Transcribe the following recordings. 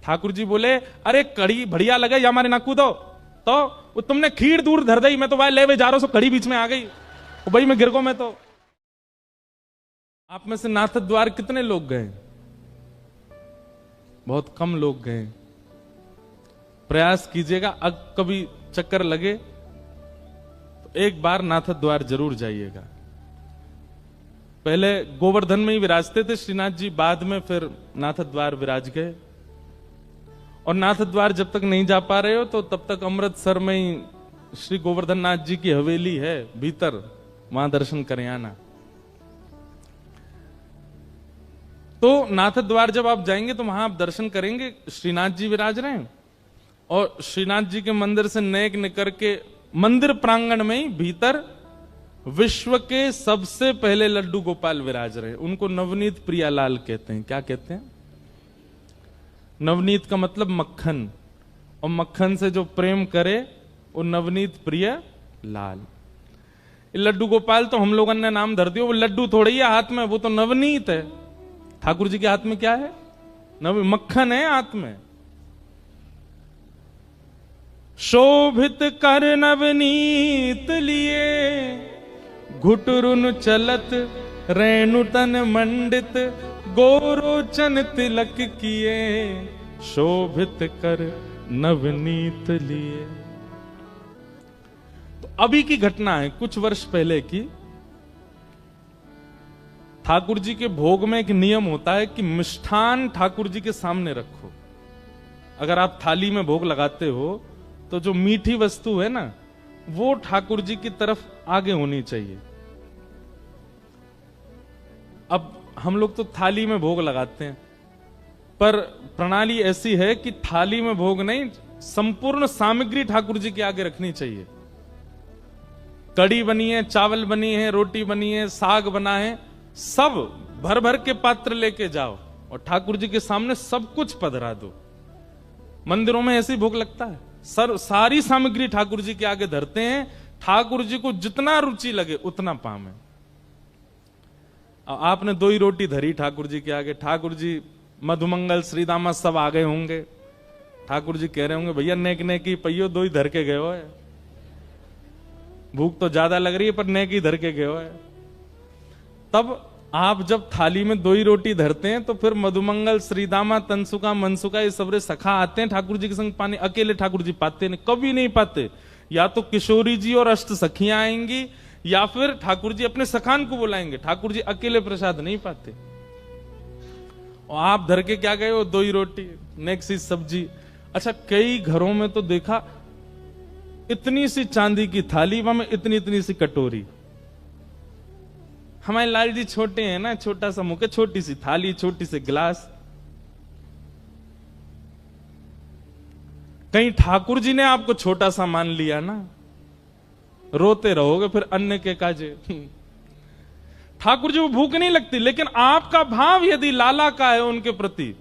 ठाकुर जी बोले, अरे कड़ी बढ़िया लगे या हमारे ना कूदो, तो तुमने खीर दूर धर दई, मैं तो भाई ले जा रहा हूं, सो कड़ी बीच में आ गई, भाई मैं गिर गो। मैं तो आप में से नाथ द्वार कितने लोग गए? बहुत कम लोग गए। प्रयास कीजिएगा, अब कभी चक्कर लगे तो एक बार नाथ द्वार जरूर जाइएगा। पहले गोवर्धन में ही विराजते थे श्रीनाथ जी, बाद में फिर नाथ द्वार विराज गए। और नाथ द्वार जब तक नहीं जा पा रहे हो तो तब तक अमृतसर में ही श्री गोवर्धन नाथ जी की हवेली है भीतर, वहां दर्शन करें आना। तो नाथ द्वार जब आप जाएंगे तो वहां आप दर्शन करेंगे, श्रीनाथ जी विराज रहे हैं और श्रीनाथ जी के मंदिर से नेक निकर के मंदिर प्रांगण में ही भीतर विश्व के सबसे पहले लड्डू गोपाल विराज रहे। उनको नवनीत प्रियालाल कहते हैं। क्या कहते हैं? नवनीत का मतलब मक्खन, और मक्खन से जो प्रेम करे वो नवनीत प्रिय लाल। लड्डू गोपाल तो हम लोगों ने नाम धर दिया, वो लड्डू थोड़ी है हाथ में, वो तो नवनीत है। ठाकुर जी के हाथ में क्या है? मक्खन है हाथ में। शोभित कर नवनीत लिए, घुटरुन चलत रेणुतन मंडित, गोरोचन तिलक किए, शोभित कर नवनीत लिए। तो अभी की घटना है, कुछ वर्ष पहले की। ठाकुर जी के भोग में एक नियम होता है कि मिष्ठान ठाकुर जी के सामने रखो। अगर आप थाली में भोग लगाते हो तो जो मीठी वस्तु है ना, वो ठाकुर जी की तरफ आगे होनी चाहिए। अब हम लोग तो थाली में भोग लगाते हैं, पर प्रणाली ऐसी है कि थाली में भोग नहीं, संपूर्ण सामग्री ठाकुर जी के आगे रखनी चाहिए। कड़ी बनी है, चावल बनी है, रोटी बनी है, साग बना है, सब भर भर के पात्र लेके जाओ और ठाकुर जी के सामने सब कुछ पधरा दो। मंदिरों में ऐसे ही भोग लगता है, सारी सामग्री ठाकुर जी के आगे धरते हैं, ठाकुर जी को जितना रुचि लगे उतना पावे। आपने 2 ही रोटी धरी ठाकुर जी के आगे, ठाकुर जी मधुमंगल श्रीदामा सब आ गए होंगे, ठाकुर जी कह रहे होंगे भैया नेक नेकी पहियो 2 ही धर के गए हो है, भूख तो ज्यादा लग रही है पर नेक ही धर के गए हो है। तब आप जब थाली में 2 ही रोटी धरते हैं तो फिर मधुमंगल श्रीदामा तनसुका मनसुका ये सबरे सखा आते हैं ठाकुर जी के संग पानी। अकेले ठाकुर जी पाते नहीं, कभी नहीं पाते। या तो किशोरी जी और अष्ट सखियां आएंगी या फिर ठाकुर जी अपने सखान को बुलाएंगे। ठाकुर जी अकेले प्रसाद नहीं पाते। और आप धर के क्या गए हो? 2 ही रोटी, नेक्स्ट सी सब्जी। अच्छा, कई घरों में तो देखा इतनी सी चांदी की थाली, वहां में इतनी इतनी सी कटोरी। हमारे लाल जी छोटे हैं ना, छोटा सा मुख, छोटी सी थाली, छोटी सी गिलास। कहीं ठाकुर जी ने आपको छोटा सा मान लिया ना, रोते रहोगे फिर अन्न के काजे। ठाकुर जी को भूख नहीं लगती, लेकिन आपका भाव यदि लाला का है उनके प्रति,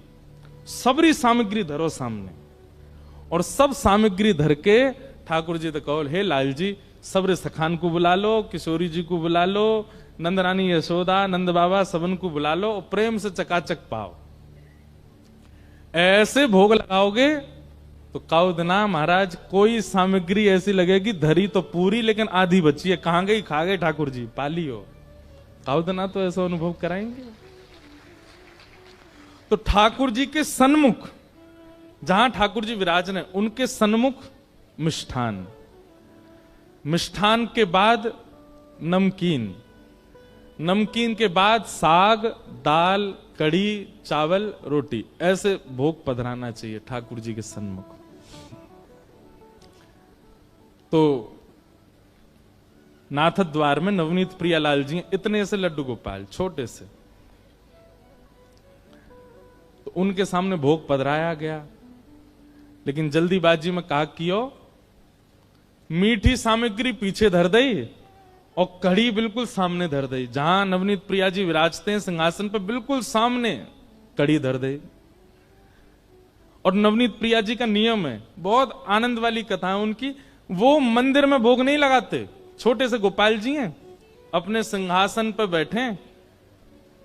सबरी सामग्री धरो सामने और सब सामग्री धर के ठाकुर जी तो कहो, हे लाल जी सबरे सखान को बुला लो, किशोरी जी को बुला लो, नंद रानी यशोदा, नंद बाबा सबन को बुला लो, प्रेम से चकाचक पाओ। ऐसे भोग लगाओगे तो काउदना महाराज कोई सामग्री ऐसी लगेगी धरी तो पूरी लेकिन आधी बची है, कहां गई? खा गए ठाकुर जी, पाली हो। काउदना तो ऐसा अनुभव कराएंगे। तो ठाकुर जी के सन्मुख, जहां ठाकुर जी विराज रहे उनके सन्मुख मिष्ठान, मिष्ठान के बाद नमकीन, नमकीन के बाद साग, दाल, कड़ी, चावल, रोटी, ऐसे भोग पधराना चाहिए ठाकुर जी के सन्मुख। तो नाथ द्वार में नवनीत प्रियालाल जी इतने से लड्डू गोपाल, छोटे से, तो उनके सामने भोग पधराया गया। लेकिन जल्दीबाजी में कहा कियो, मीठी सामग्री पीछे धर दई और कड़ी बिल्कुल सामने धर दई। जहां नवनीत प्रिया जी विराजते हैं सिंहासन पर, बिल्कुल सामने कड़ी धर दई। और नवनीत प्रिया जी का नियम है, बहुत आनंद वाली कथा है उनकी, वो मंदिर में भोग नहीं लगाते। छोटे से गोपाल जी हैं, अपने सिंहासन पर बैठे,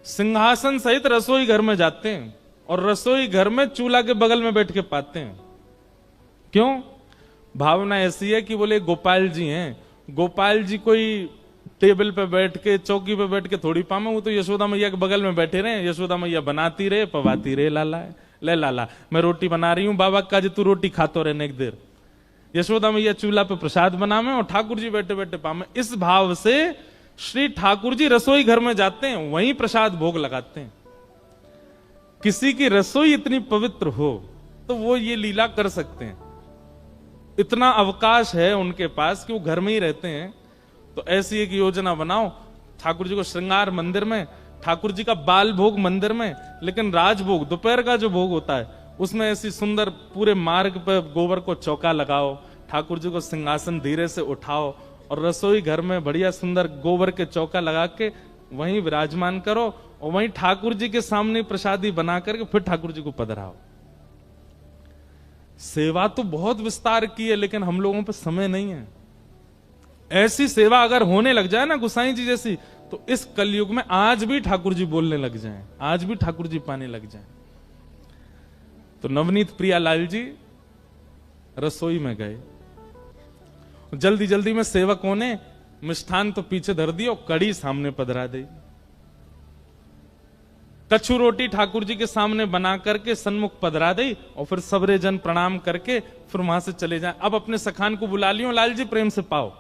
सिंहासन सहित रसोई घर में जाते हैं और रसोई घर में चूल्हा के बगल में बैठ के पाते हैं। क्यों? भावना ऐसी है कि बोले गोपाल जी हैं, गोपाल जी कोई टेबल पे बैठ के चौकी पे बैठ के थोड़ी पामे, वो तो यशोदा मैया के बगल में बैठे रहे, यशोदा मैया बनाती रहे पवाती रहे, लाला ले लाला मैं रोटी बना रही हूं बाबा का जी तू रोटी खातो रहने एक देर। यशोदा मैया चूल्हा पे प्रसाद बनावे और ठाकुर जी बैठे बैठे पामे। इस भाव से श्री ठाकुर जी रसोई घर में जाते हैं, वहीं प्रसाद भोग लगाते हैं। किसी की रसोई इतनी पवित्र हो तो वो ये लीला कर सकते हैं, इतना अवकाश है उनके पास कि वो घर में ही रहते हैं। तो ऐसी एक योजना बनाओ, ठाकुर जी को श्रृंगार मंदिर में, ठाकुर जी का बाल भोग मंदिर में, लेकिन राजभोग दोपहर का जो भोग होता है उसमें ऐसी सुंदर पूरे मार्ग पर गोबर को चौका लगाओ, ठाकुर जी को सिंहासन धीरे से उठाओ और रसोई घर में बढ़िया सुंदर गोबर के चौका लगा के वहीं विराजमान करो और वहीं ठाकुर जी के सामने प्रसादी बना करके फिर ठाकुर जी को पधराओ। सेवा तो बहुत विस्तार की है, लेकिन हम लोगों पे समय नहीं है। ऐसी सेवा अगर होने लग जाए ना गोसाई जी जैसी, तो इस कलयुग में आज भी ठाकुर जी बोलने लग जाएं, आज भी ठाकुर जी पाने लग जाएं। तो नवनीत प्रियालाल जी रसोई में गए, जल्दी जल्दी में सेवकों ने मिष्ठान तो पीछे धर दिया, कड़ी सामने पधरा दी। कच्छु रोटी ठाकुर जी के सामने बना करके सन्मुख पधरा दी और फिर सबरे जन प्रणाम करके फिर वहां से चले जाए। अब अपने सखान को बुला लियो, लाल जी प्रेम से पाओ।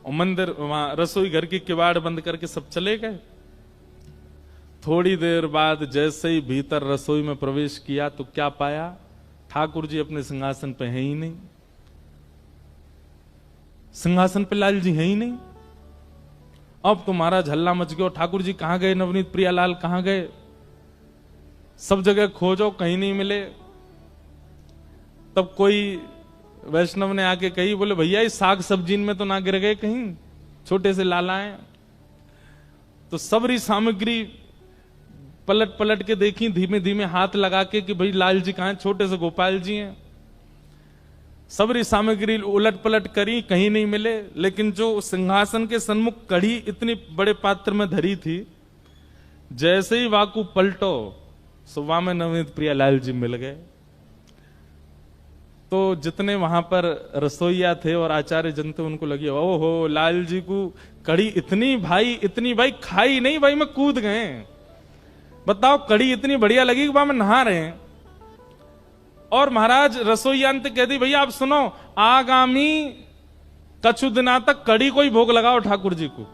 और मंदिर वहां रसोई घर की किवाड़ बंद करके सब चले गए। थोड़ी देर बाद जैसे ही भीतर रसोई में प्रवेश किया तो क्या पाया? ठाकुर जी अपने सिंहासन पे हैं ही नहीं, सिंहासन पे लाल जी हैं ही नहीं। अब तो महाराज हल्ला मच गया, ठाकुर जी कहां गए, नवनीत प्रियालाल कहां गए? सब जगह खोजो कहीं नहीं मिले। तब कोई वैष्णव ने आके कही, बोले भैया इस साग सब्जी में तो ना गिर गए कहीं, छोटे से लाला हैं। तो सबरी सामग्री पलट पलट के देखी, धीमे धीमे हाथ लगा के कि भाई लाल जी कहां हैं, छोटे से गोपाल जी हैं। सबरी सामग्री उलट पलट करी, कहीं नहीं मिले। लेकिन जो सिंहासन के सन्मुख कढ़ी इतनी बड़े पात्र में धरी थी, जैसे ही वाकू पलटो सुबह में नवनीत प्रियालाल जी मिल गए। तो जितने वहां पर रसोईया थे और आचार्य जन थे उनको लगी ओहो लाल जी को कढ़ी इतनी भाई खाई नहीं भाई, मैं कूद गए। बताओ कढ़ी इतनी बढ़िया लगी कि वहां में नहा रहे हैं। और महाराज रसोईया ने कह दी भैया आप सुनो, आगामी कछु दिना तक कढ़ी को ही भोग लगाओ ठाकुर जी को,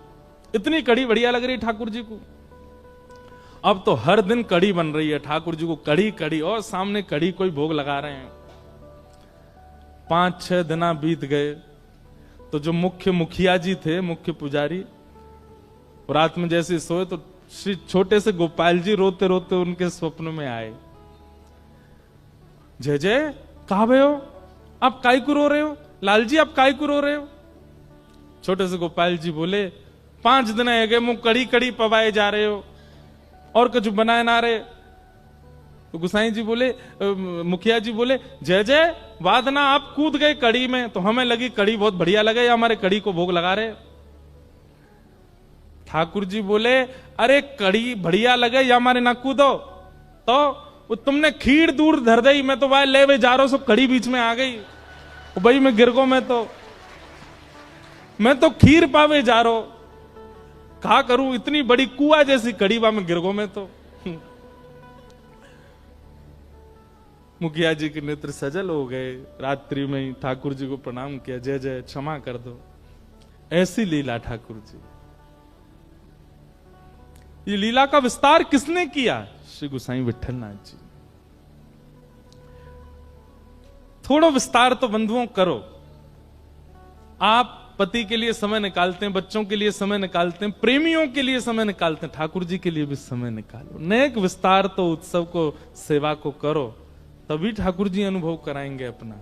इतनी कढ़ी बढ़िया लग रही ठाकुर जी को। अब तो हर दिन कढ़ी बन रही है ठाकुर जी को, कढ़ी कढ़ी, और सामने कढ़ी को ही भोग लगा रहे हैं। 5-6 दिन बीत गए तो जो मुख्य मुखिया जी थे, मुख्य पुजारी, रात में जैसे सोए तो श्री छोटे से गोपाल जी रोते रोते उनके स्वप्न में आए। जय जय कहां गए हो, आप काय को रो रहे हो, लाल जी आप काय को रो रहे हो? छोटे से गोपाल जी बोले 5 दिन है गए मुंह कड़ी कड़ी पवाए जा रहे हो और कुछ बनाए ना रहे। तो गुसाई जी बोले, मुखिया जी बोले जय जय वादना आप कूद गए कड़ी में, तो हमें लगी कड़ी बहुत बढ़िया लगे या हमारे कड़ी को भोग लगा रहे। ठाकुर जी बोले अरे कड़ी बढ़िया लगे या हमारे ना कूदो, तो वो तुमने खीर दूर धर दी, मैं तो भाई ले वे जा रहा हूं, सब कड़ी बीच में आ गई भाई, मैं गिर गो, मैं तो खीर पावे जा रहा हूं, कहा करूं इतनी बड़ी कुआ जैसी कड़ी बा में गिर गो मैं तो। मुखिया जी के नेत्र सजल हो गए, रात्रि में ही ठाकुर जी को प्रणाम किया, जय जय क्षमा कर दो। ऐसी लीला ठाकुर जी। ये लीला का विस्तार किसने किया? श्री गोसाई विठलनाथ जी। थोड़ा विस्तार तो बंधुओं करो। आप पति के लिए समय निकालते हैं, बच्चों के लिए समय निकालते हैं, प्रेमियों के लिए समय निकालते हैं, ठाकुर जी के लिए भी समय निकालो। नेक विस्तार तो उत्सव को, सेवा को करो, तभी ठाकुर जी अनुभव कराएंगे अपना।